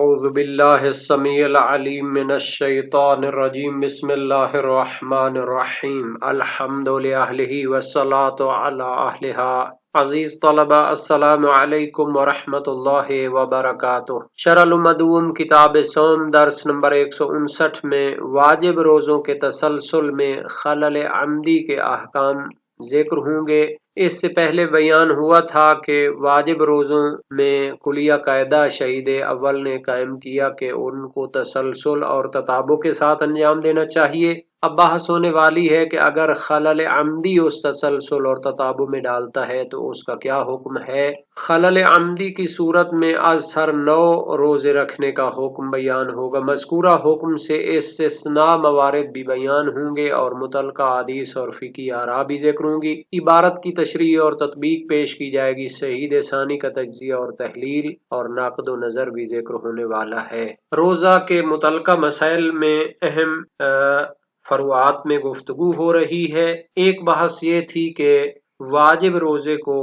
اعوذ باللہ السمیع العلیم من الشیطان الرجیم بسم اللہ الرحمن الرحیم الحمد للہ والصلاة علی اہلها۔ عزیز طلبہ السلام علیکم ورحمۃ اللہ وبرکاتہ۔ شرح المدون کتاب صوم درس نمبر 159 میں واجب روزوں کے تسلسل میں خلل عمدی کے احکام ذکر ہوں گے۔ اس سے پہلے بیان ہوا تھا کہ واجب روزوں میں کلیہ قاعدہ شہید اول نے قائم کیا کہ ان کو تسلسل اور تتابع کے ساتھ انجام دینا چاہیے۔ اب بحث ہونے والی ہے کہ اگر خلل عمدی اس تسلسل اور تتابع میں ڈالتا ہے تو اس کا کیا حکم ہے۔ خلل عمدی کی صورت میں از سر 9 روزے رکھنے کا حکم بیان ہوگا۔ مذکورہ حکم سے استثناء موارد بھی بیان ہوں گے اور متعلقہ حدیث اور فقہی آراء بھی ذکر ہوں گی۔ عبارت کی تشریح اور تطبیق پیش کی جائے گی۔ شہید ثانی کا تجزیہ اور تحلیل اور نقد و نظر بھی ذکر ہونے والا ہے۔ روزہ کے متعلقہ مسائل میں اہم فروعات میں گفتگو ہو رہی ہے۔ ایک بحث یہ تھی کہ واجب روزے کو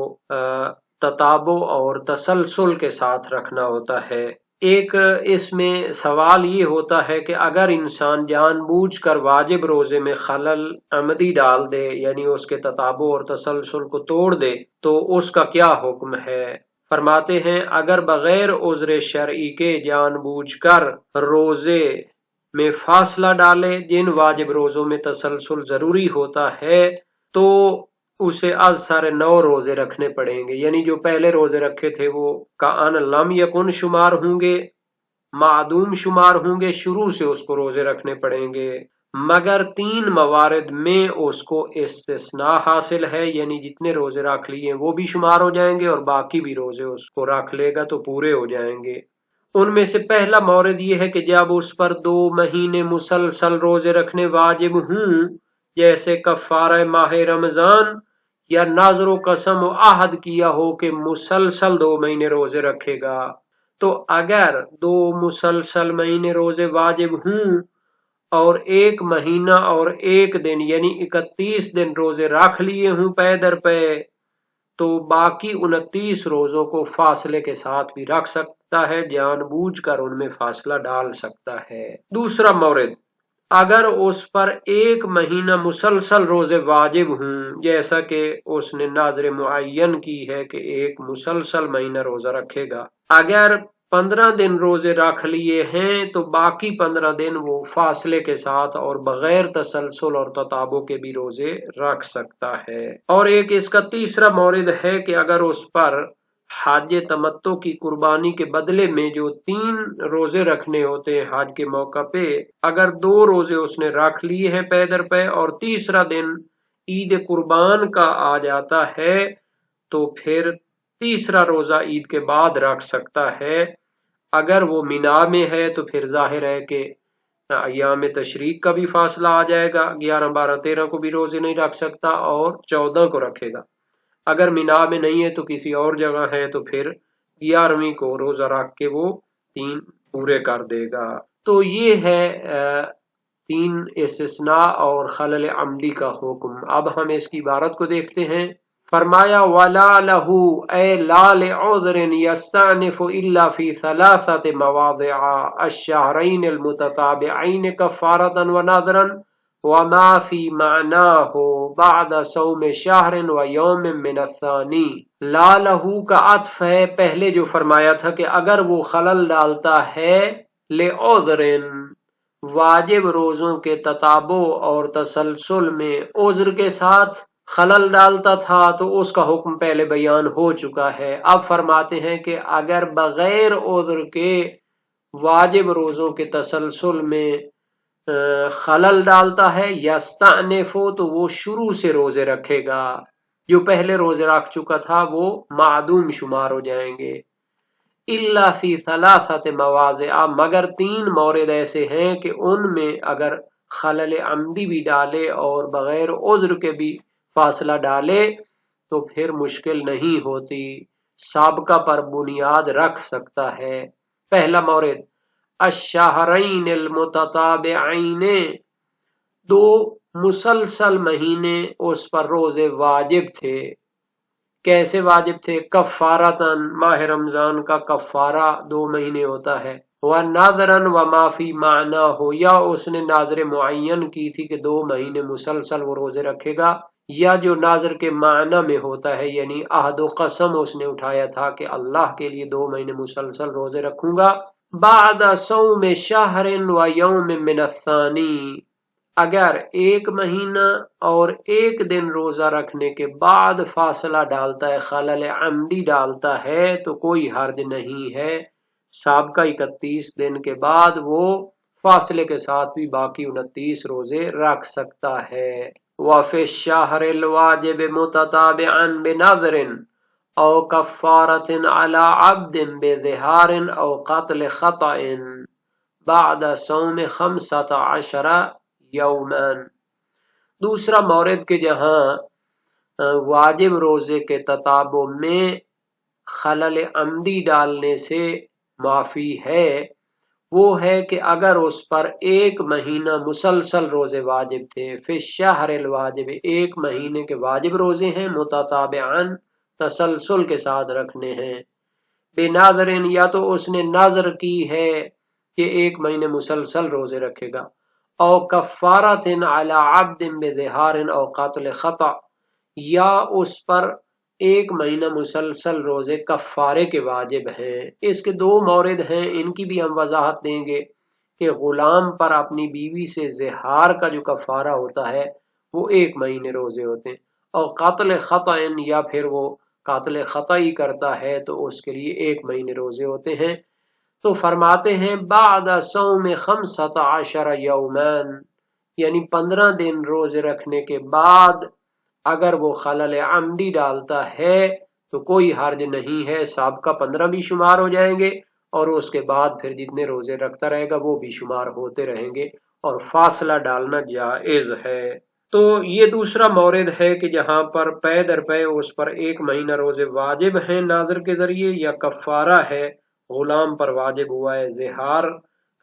تتابع اور تسلسل کے ساتھ رکھنا ہوتا ہے۔ ایک اس میں سوال یہ ہوتا ہے کہ اگر انسان جان بوجھ کر واجب روزے میں خلل عمدی ڈال دے، یعنی اس کے تتابع اور تسلسل کو توڑ دے، تو اس کا کیا حکم ہے۔ فرماتے ہیں اگر بغیر عذر شرعی کے جان بوجھ کر روزے میں فاصلہ ڈالے جن واجب روزوں میں تسلسل ضروری ہوتا ہے تو اسے از سر 9 روزے رکھنے پڑیں گے، یعنی جو پہلے روزے رکھے تھے وہ کأن لم یکن شمار ہوں گے، معدوم شمار ہوں گے، شروع سے اس کو روزے رکھنے پڑیں گے، مگر 3 موارد میں اس کو استثناء حاصل ہے، یعنی جتنے روزے رکھ لیے وہ بھی شمار ہو جائیں گے اور باقی بھی روزے اس کو رکھ لے گا تو پورے ہو جائیں گے۔ ان میں سے پہلا مورد یہ ہے کہ جب اس پر 2 مہینے مسلسل روزے رکھنے واجب ہوں، جیسے کفارہ ماہ رمضان، یا نذر و قسم و عہد کیا ہو کہ مسلسل 2 مہینے روزے رکھے گا، تو اگر 2 مسلسل مہینے روزے واجب ہوں اور 1 مہینہ اور 1 دن یعنی 31 دن روزے رکھ لیے ہوں پے در پے، تو باقی 29 روزوں کو فاصلے کے ساتھ بھی رکھ سکتا ہے، جان بوجھ کر ان میں فاصلہ ڈال سکتا ہے۔ دوسرا مورد، اگر اس پر 1 مہینہ مسلسل روزے واجب ہوں، جیسا کہ اس نے ناظر معین کی ہے کہ 1 مسلسل مہینہ روزہ رکھے گا، اگر 15 دن روزے رکھ لیے ہیں تو باقی 15 دن وہ فاصلے کے ساتھ اور بغیر تسلسل اور تتابع کے بھی روزے رکھ سکتا ہے۔ اور ایک اس کا تیسرا مورد ہے کہ اگر اس پر حج تمتع کی قربانی کے بدلے میں جو 3 روزے رکھنے ہوتے ہیں حج کے موقع پہ، اگر 2 روزے اس نے رکھ لیے ہیں پے در پے اور تیسرا دن عید قربان کا آ جاتا ہے تو پھر تیسرا روزہ عید کے بعد رکھ سکتا ہے۔ اگر وہ مینا میں ہے تو پھر ظاہر ہے کہ ایام تشریق کا بھی فاصلہ آ جائے گا، 11 12 13 کو بھی روزے نہیں رکھ سکتا اور 14 کو رکھے گا۔ اگر مینا میں نہیں ہے تو کسی اور جگہ ہے تو پھر 11ویں کو روزہ رکھ کے وہ 3 پورے کر دے گا۔ تو یہ ہے 3 استثناء اور خلل عمدی کا حکم۔ اب ہم اس کی عبارت کو دیکھتے ہیں۔ فرمایا وَلَا لَهُ اے لا لِعُذْرٍ يَسْتَعْنِفُ إِلَّا فِي 3 مواضع الشهرين المتتابعين كفارة ونذرا وما في معناه بعد صوم شهر ويوم من الثاني۔ لا لہو کا عطف ہے پہلے جو فرمایا تھا کہ اگر وہ خلل ڈالتا ہے لعذر واجب روزوں کے تتابع اور تسلسل میں عذر کے ساتھ خلل ڈالتا تھا تو اس کا حکم پہلے بیان ہو چکا ہے۔ اب فرماتے ہیں کہ اگر بغیر عذر کے واجب روزوں کے تسلسل میں خلل ڈالتا ہے یستعنف تو وہ شروع سے روزے رکھے گا، جو پہلے روزے رکھ چکا تھا وہ معدوم شمار ہو جائیں گے۔ الا فی 3 مواضع مگر 3 مورد ایسے ہیں کہ ان میں اگر خلل عمدی بھی ڈالے اور بغیر عذر کے بھی فاصلہ ڈالے تو پھر مشکل نہیں ہوتی، سابقہ پر بنیاد رکھ سکتا ہے۔ پہلا مورد الشہرین المتتابعین، 2 مسلسل مہینے اس پر روزے واجب تھے۔ کیسے واجب تھے؟ کفارتاً، ماہ رمضان کا کفارہ 2 مہینے ہوتا ہے، وَنَذْرًا وَمَا فِي مَعْنَاهُ، یا اس نے ناظر معین کی تھی کہ 2 مہینے مسلسل وہ روزے رکھے گا، یا جو ناظر کے معنی میں ہوتا ہے یعنی عہد و قسم اس نے اٹھایا تھا کہ اللہ کے لیے 2 مہینے مسلسل روزے رکھوں گا، بعد صوم شہر و یوم من الثانی، اگر 1 مہینہ اور 1 دن روزہ رکھنے کے بعد فاصلہ ڈالتا ہے، خلل عمدی ڈالتا ہے، تو کوئی حرج نہیں ہے، سابقہ 31 دن کے بعد وہ فاصلے کے ساتھ بھی باقی 29 روزے رکھ سکتا ہے۔ وفی الشہر الواجب متتابعا بنظر او کفارت علی عبد بظہار او قتل خطأ بعد صوم 15 یوما۔ دوسرا مورد کہ جہاں واجب روزے کے تتابع میں خلل عمدی ڈالنے سے معافی ہے، وہ ہے کہ اگر اس پر 1 مہینہ مسلسل روزے واجب تھے، فی الشہر الواجب 1 مہینے کے واجب روزے ہیں، متتابعاً تسلسل کے ساتھ رکھنے ہیں، بناظرن یا تو اس نے نظر کی ہے کہ 1 مہینے مسلسل روزے رکھے گا، او کفارت علی عبد بظہار او قتل خطأ، یا اس پر 1 مہینہ مسلسل روزے کفارے کے واجب ہیں۔ اس کے 2 مورد ہیں، ان کی بھی ہم وضاحت دیں گے کہ غلام پر اپنی بیوی سے زہار کا جو کفارہ ہوتا ہے وہ 1 مہینے روزے ہوتے ہیں، اور قتل خطأ یا پھر وہ قاتل خطا ہی کرتا ہے تو اس کے لیے 1 مہینے روزے ہوتے ہیں۔ تو فرماتے ہیں بعد صوم 15 یومین، یعنی 15 دن روزے رکھنے کے بعد اگر وہ خلل عمدی ڈالتا ہے تو کوئی حرج نہیں ہے، سابقہ 15 بھی شمار ہو جائیں گے اور اس کے بعد پھر جتنے روزے رکھتا رہے گا وہ بھی شمار ہوتے رہیں گے، اور فاصلہ ڈالنا جائز ہے۔ تو یہ دوسرا مورد ہے کہ جہاں پر پے در پے اس پر 1 مہینہ روزے واجب ہیں ناظر کے ذریعے، یا کفارہ ہے غلام پر واجب ہوا ہے زہار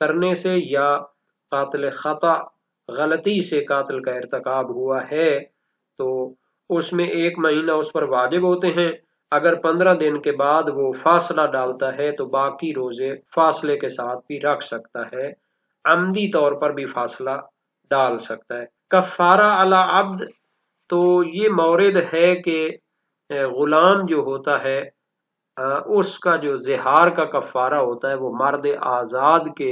کرنے سے، یا قاتل خطا غلطی سے قاتل کا ارتکاب ہوا ہے، تو اس میں 1 مہینہ اس پر واجب ہوتے ہیں۔ اگر 15 دن کے بعد وہ فاصلہ ڈالتا ہے تو باقی روزے فاصلے کے ساتھ بھی رکھ سکتا ہے، عمدی طور پر بھی فاصلہ ڈال سکتا ہے۔ کفارہ علی عبد، تو یہ مورد ہے کہ غلام جو ہوتا ہے اس کا جو زہار کا کفارہ ہوتا ہے وہ مرد آزاد کے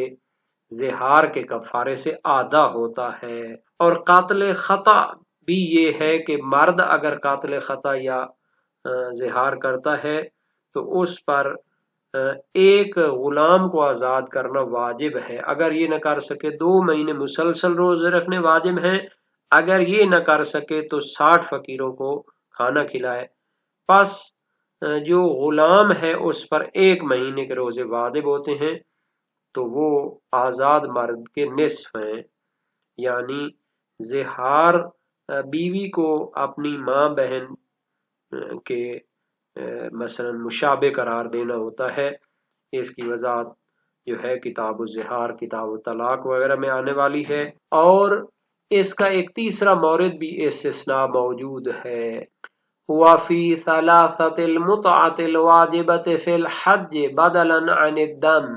زہار کے کفارے سے آدھا ہوتا ہے۔ اور قاتل خطا بھی یہ ہے کہ مرد اگر قاتل خطا یا زہار کرتا ہے تو اس پر 1 غلام کو آزاد کرنا واجب ہے، اگر یہ نہ کر سکے 2 مہینے مسلسل روزے رکھنے واجب ہیں، اگر یہ نہ کر سکے تو 60 فقیروں کو کھانا کھلائے، پس جو غلام ہے اس پر 1 مہینے کے روزے واجب ہوتے ہیں، تو وہ آزاد مرد کے نصف ہیں، یعنی زہار بیوی کو اپنی ماں بہن کے مثلا مشابہ قرار دینا ہوتا ہے، اس کی وضاحت جو ہے کتاب الزہار، کتاب الطلاق وغیرہ میں آنے والی ہے۔ اور اس کا ایک تیسرا مورد بھی استثناء موجود ہے، وفی ثلاثۃ المتعۃ الواجبۃ فی الحج بدلا عن الدم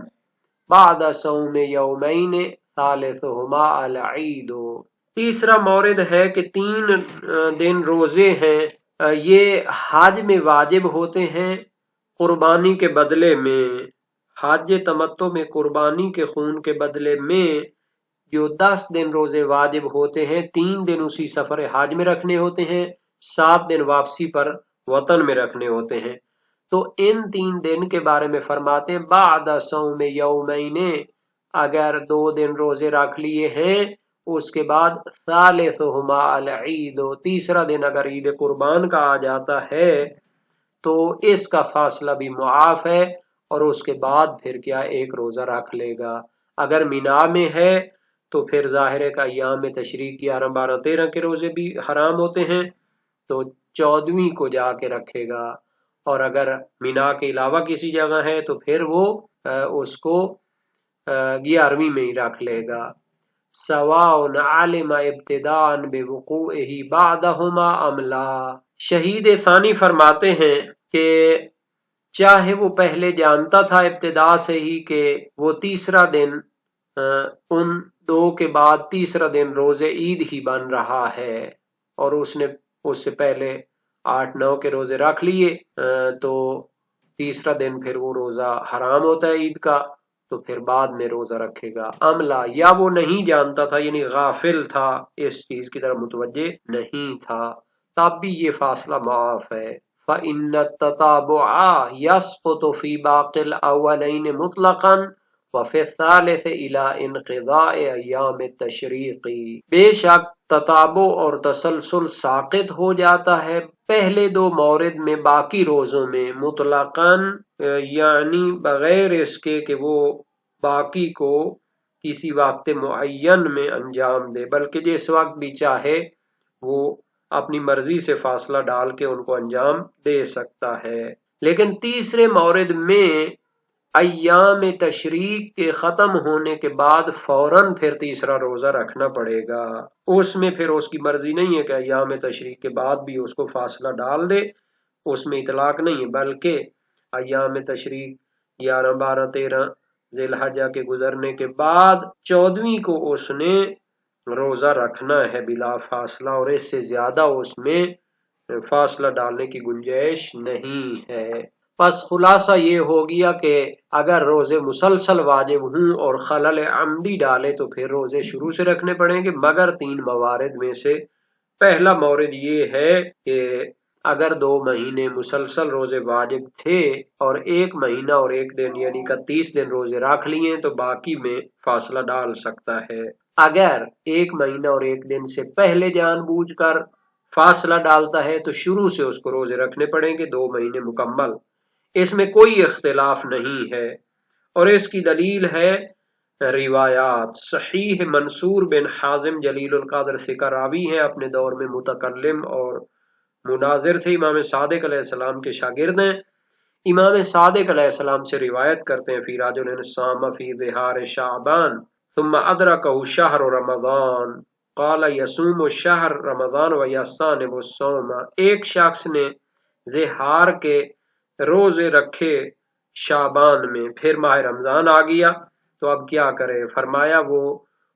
بعد صوم یومین ثالثہما العید۔ تیسرا مورد ہے کہ 3 دن روزے ہیں، یہ حج میں واجب ہوتے ہیں قربانی کے بدلے میں، حج تمتع میں قربانی کے خون کے بدلے میں جو 10 دن روزے واجب ہوتے ہیں، 3 دن اسی سفر حج میں رکھنے ہوتے ہیں، 7 دن واپسی پر وطن میں رکھنے ہوتے ہیں۔ تو ان 3 دن کے بارے میں فرماتے ہیں بعد صوم یومین، اگر 2 دن روزے رکھ لیے ہیں اس کے بعد ثالثہما العید، تیسرا دن اگر عید قربان کا آ جاتا ہے تو اس کا فاصلہ بھی معاف ہے، اور اس کے بعد پھر کیا 1 روزہ رکھ لے گا۔ اگر مینا میں ہے تو پھر ظاہر ہے کہ ایام تشریق 11 12 13 کے روزے بھی حرام ہوتے ہیں، تو 14ویں کو جا کے رکھے گا، اور اگر مینا کے علاوہ کسی جگہ ہے تو پھر وہ اس کو 11ویں میں ہی رکھ لے گا۔ سواء علم ابتداء بوقوعہ بعدہما ام لا۔ شہید ثانی فرماتے ہیں کہ چاہے وہ پہلے جانتا تھا ابتدا سے ہی کہ وہ تیسرا دن ان دو کے بعد تیسرا دن روزے عید ہی بن رہا ہے اور اس نے اس سے پہلے 8-9 کے روزے رکھ لیے، تو تیسرا دن پھر وہ روزہ حرام ہوتا ہے عید کا، تو پھر بعد میں روزہ رکھے گا۔ عملہ، یا وہ نہیں جانتا تھا یعنی غافل تھا، اس چیز کی طرف متوجہ نہیں تھا، تب بھی یہ فاصلہ معاف ہے۔ فَإِنَّ التَّتَابُعَ يَسْقُطُ فِي بَاقِي الْأَوَّلَيْنِ مُطْلَقًا وَفِي الثَّالِثِ إِلَىٰ انْقِضَاءِ أَيَّامِ التَّشْرِيقِ، بے شک تتابع اور تسلسل ساقط ہو جاتا ہے پہلے دو مورد میں باقی روزوں میں، مطلقاً یعنی بغیر اس کے کہ وہ باقی کو کسی وقت معین میں انجام دے، بلکہ جس وقت بھی چاہے وہ اپنی مرضی سے فاصلہ ڈال کے ان کو انجام دے سکتا ہے۔ لیکن تیسرے مورد میں ایام تشریق کے ختم ہونے کے بعد فوراً پھر تیسرا روزہ رکھنا پڑے گا، اس میں پھر اس کی مرضی نہیں ہے کہ ایام تشریق کے بعد بھی اس کو فاصلہ ڈال دے، اس میں اطلاق نہیں ہے، بلکہ ایام تشریق 11، 12، 13 ذی الحجہ کے گزرنے کے بعد 14ویں کو اس نے روزہ رکھنا ہے بلا فاصلہ، اور اس سے زیادہ اس میں فاصلہ ڈالنے کی گنجائش نہیں ہے۔ پس خلاصہ یہ ہو گیا کہ اگر روزے مسلسل واجب ہوں اور خلل عمدی ڈالے تو پھر روزے شروع سے رکھنے پڑیں گے، مگر 3 موارد میں سے پہلا مورد یہ ہے کہ اگر 2 مہینے مسلسل روزے واجب تھے اور 1 مہینہ اور 1 دن یعنی 31 دن روزے رکھ لیے تو باقی میں فاصلہ ڈال سکتا ہے۔ اگر 1 مہینہ اور 1 دن سے پہلے جان بوجھ کر فاصلہ ڈالتا ہے تو شروع سے اس کو روزے رکھنے پڑیں گے 2 مہینے مکمل، اس میں کوئی اختلاف نہیں ہے، اور اس کی دلیل ہے روایات۔ صحیح منصور بن حازم جلیل القدر سے راوی ہیں، اپنے دور میں متکلم اور مناظر تھے، امام صادق علیہ السلام کے شاگرد ہیں۔ امام صادق علیہ السلام سے روایت کرتے ہیں، فی رجل صام فی ظہار شعبان ثم ادرکہ شہر رمضان قال یصوم شہر رمضان ویستانب الصوم، ایک شخص نے ظہار کے روزے رکھے شعبان میں، پھر ماہ رمضان آ گیا تو اب کیا کرے؟ فرمایا وہ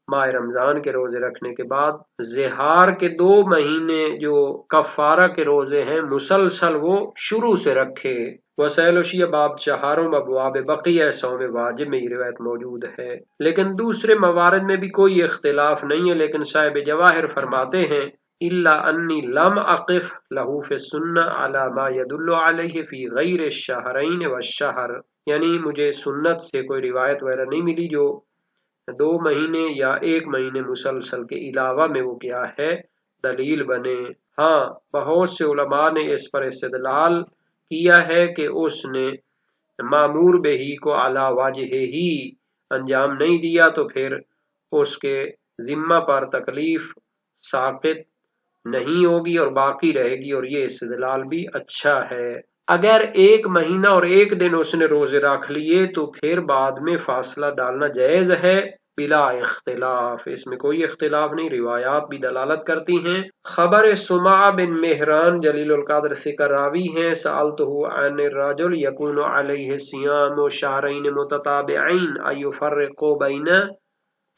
ماہ رمضان کے روزے رکھنے کے بعد ظہار کے 2 مہینے جو کفارہ کے روزے ہیں مسلسل وہ شروع سے رکھے۔ وسائل وشیہ باب 4 ابواب بقیہ صوم واجب میں یہ روایت موجود ہے، لیکن دوسرے موارد میں بھی کوئی اختلاف نہیں ہے، لیکن صاحب جواہر فرماتے ہیں الا انی لم اقف له فی السنہ علی ما یدل علیہ فی غیر الشہرین والشہر، یعنی مجھے سنت سے کوئی روایت وغیرہ نہیں ملی جو 2 مہینے یا 1 مہینے مسلسل کے علاوہ میں وہ کیا ہے دلیل بنے۔ ہاں بہت سے علماء نے اس پر استدلال کیا ہے کہ اس نے معمور بہی کو علی وجہ ہی انجام نہیں دیا تو پھر اس کے ذمہ پر تکلیف ساقط نہیں ہوگی اور باقی رہے گی، اور یہ استدلال بھی اچھا ہے۔ اگر 1 مہینہ اور 1 دن اس نے روزے رکھ لیے تو پھر بعد میں فاصلہ ڈالنا جائز ہے بلا اختلاف، اس میں کوئی اختلاف نہیں، روایات بھی دلالت کرتی ہیں۔ خبر سمع بن مہران جلیل القدر سے راوی ہیں، سألتہ عن الرجل یکون علیہ صیام شہرین متتابعین ایفرق بین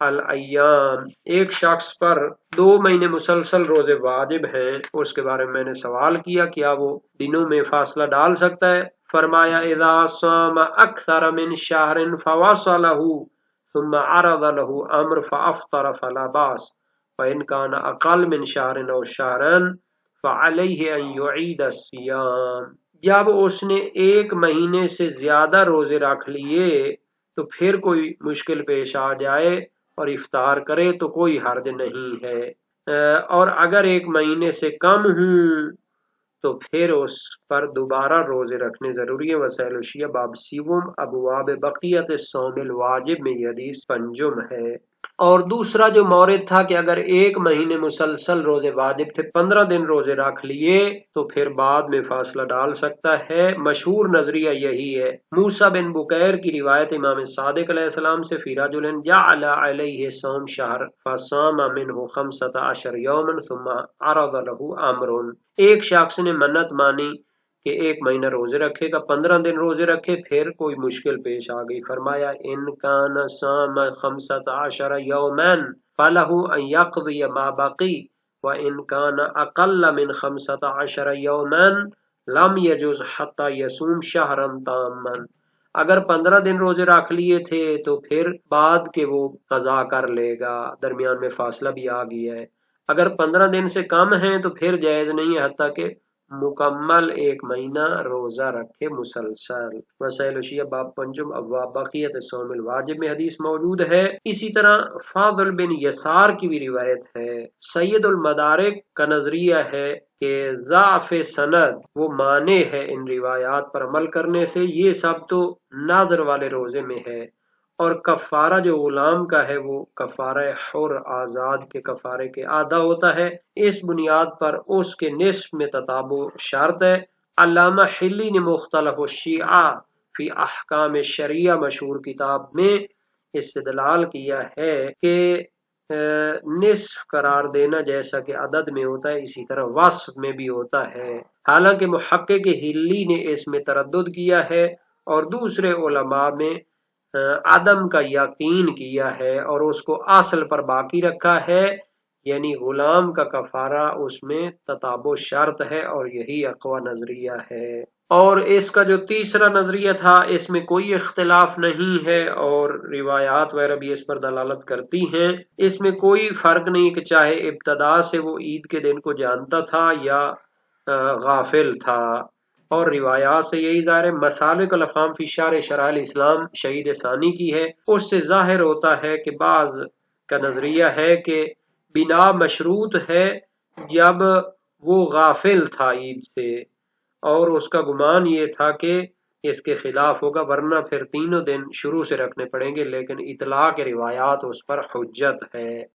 الایام، ایک شخص پر 2 مہینے مسلسل روزے واجب ہیں، اس کے بارے میں نے سوال کیا کیا وہ دنوں میں فاصلہ ڈال سکتا ہے؟ فرمایا اذا صام اکثر من شہر فواصلہ ثم عرض له امر فافطر فلا باس فان كان اقل من شہر او شہران فعلیہ ان یعید الصیام، جب اس نے 1 مہینے سے زیادہ روزے رکھ لیے تو پھر کوئی مشکل پیش آ جائے اور افطار کرے تو کوئی حرج نہیں ہے، اور اگر 1 مہینے سے کم ہوں تو پھر اس پر دوبارہ روزے رکھنے ضروری ہے۔ وسائل وشیہ باب 7 ابواب بقیت الصوم الواجب میں یہ حدیث 5 ہے۔ اور دوسرا جو مورد تھا کہ اگر 1 مہینے مسلسل روزے واجب تھے 15 دن روزے رکھ لیے تو پھر بعد میں فاصلہ ڈال سکتا ہے، مشہور نظریہ یہی ہے۔ موسیٰ بن بکیر کی روایت امام صادق علیہ السلام سے فی رجل جعل علیہ صوم شہر فصام منہ 15 یوما ثم عرض له امر، ایک شخص نے منت مانی کہ 1 مہینہ روزے رکھے گا، 15 دن روزے رکھے، پھر کوئی مشکل پیش آ گئی، فرمایا ان کان صام 15 یوما فلہ ان یقضی ما بقی وان کان اقل من 15 یوما لم یجز حتی یصوم شہرا تاما۔ اگر 15 دن روزے رکھ لیے تھے تو پھر بعد کے وہ قضا کر لے گا، درمیان میں فاصلہ بھی آ گیا ہے۔ اگر 15 دن سے کم ہیں تو پھر جائز نہیں ہے حتیٰ کہ مکمل 1 مہینہ روزہ رکھے مسلسل۔ وسائل شیعہ باب پنجم ابواب بقیت صوم الواجب میں حدیث موجود ہے۔ اسی طرح فاضل بن یسار کی بھی روایت ہے۔ سید المدارک کا نظریہ ہے کہ ضعف سند وہ مانع ہے ان روایات پر عمل کرنے سے، یہ سب تو ناظر والے روزے میں ہے، اور کفارہ جو غلام کا ہے وہ کفارہ حر آزاد کے کفارے کے آدھا ہوتا ہے، اس بنیاد پر اس کے نصف میں تتابع شرط ہے۔ علامہ حلی نے مختلف الشیعہ فی احکام شریعہ مشہور کتاب میں استدلال کیا ہے کہ نصف قرار دینا جیسا کہ عدد میں ہوتا ہے اسی طرح وصف میں بھی ہوتا ہے، حالانکہ محقق حلی نے اس میں تردد کیا ہے اور دوسرے علماء میں عدم کا یقین کیا ہے اور اس کو اصل پر باقی رکھا ہے، یعنی غلام کا کفارہ اس میں تتابع شرط ہے، اور یہی اقوی نظریہ ہے۔ اور اس کا جو تیسرا نظریہ تھا اس میں کوئی اختلاف نہیں ہے، اور روایات وغیرہ بھی اس پر دلالت کرتی ہیں، اس میں کوئی فرق نہیں کہ چاہے ابتدا سے وہ عید کے دن کو جانتا تھا یا غافل تھا، اور روایات سے یہی ظاہر ہے۔ مسالک الافہام فی شرح شرائع الاسلام شہید ثانی کی ہے، اس سے ظاہر ہوتا ہے کہ بعض کا نظریہ ہے کہ بنا مشروط ہے جب وہ غافل تھا عید سے، اور اس کا گمان یہ تھا کہ اس کے خلاف ہوگا، ورنہ پھر 3 دن شروع سے رکھنے پڑیں گے، لیکن اطلاق روایات اس پر حجت ہے۔